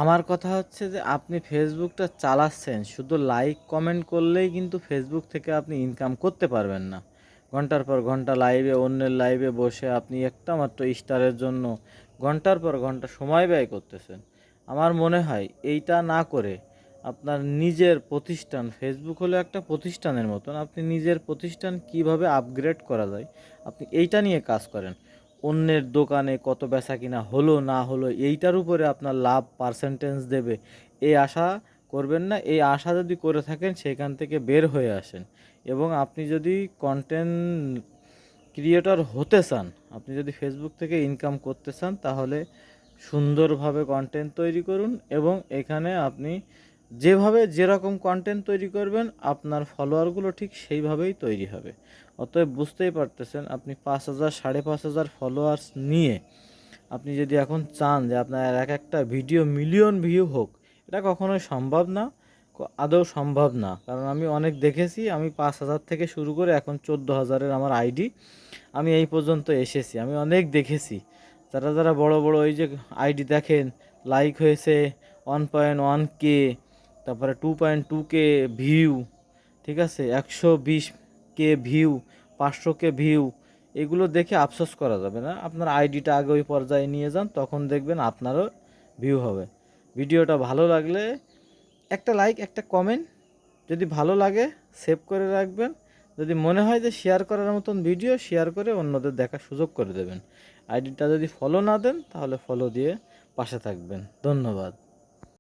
আমার কথা হচ্ছে যে আপনি ফেসবুকটা চালাচ্ছেন, শুধু লাইক কমেন্ট করলেই কিন্তু ফেসবুক থেকে আপনি ইনকাম করতে পারবেন না। ঘন্টার পর ঘন্টা লাইভে, অন্যের লাইভে বসে আপনি একটা মাত্র স্টারের জন্য ঘন্টার পর ঘন্টা সময় ব্যয় করতেছেন। আমার মনে হয় এইটা না করে আপনার নিজের প্রতিষ্ঠান, ফেসবুক হলো একটা প্রতিষ্ঠানের মতন, আপনি নিজের প্রতিষ্ঠান কিভাবে আপগ্রেড করা যায় আপনি এইটা নিয়ে কাজ করেন। অন্যের দোকানে কত বেচা কিনা হলো না হলো এইটার উপরে আপনার লাভ পার্সেন্টেজ দেবে এই আশা করবেন না। এই আশা যদি করে থাকেন সেখান থেকে বের হয়ে আসেন, এবং আপনি যদি কন্টেন্ট ক্রিয়েটর হতে চান, আপনি যদি ফেসবুক থেকে ইনকাম করতে চান, তাহলে সুন্দরভাবে কন্টেন্ট তৈরি করুন, এবং এখানে আপনি যেভাবে যেরকম কন্টেন্ট তৈরি করবেন আপনার ফলোয়ারগুলো ঠিক সেইভাবেই তৈরি হবে। অতএব বুঝতেই পারতেছেন, আপনি 5,000 5,500 ফলোয়ার্স নিয়ে আপনি যদি এখন চান যে আপনার এক একটা ভিডিও মিলিয়ন ভিউ হোক, এটা কখনোই সম্ভব না, আদৌ সম্ভব না। কারণ আমি অনেক দেখেছি, আমি 5,000 থেকে শুরু করে এখন 14,000-এর আমার আইডি, আমি এই পর্যন্ত এসেছি। আমি অনেক দেখেছি যারা যারা বড় বড় ওই যে আইডি দেখেন, লাইক হয়েছে 1.1K, তারপরে 2.2K ভিউ, ঠিক আছে, 120K ভিউ, 500K ভিউ, এগুলো দেখে আফসোস করা যাবে না। আপনার আইডিটা আগে ওই পর্যায়ে নিয়ে যান, তখন দেখবেন আপনারও ভিউ হবে। ভিডিওটা ভালো লাগলে একটা লাইক, একটা কমেন্ট, যদি ভালো লাগে সেভ করে রাখবেন। যদি মনে হয় যে শেয়ার করার মতন ভিডিও, শেয়ার করে অন্যদের দেখার সুযোগ করে দেবেন। আইডিটা যদি ফলো না দেন তাহলে ফলো দিয়ে পাশে থাকবেন। ধন্যবাদ।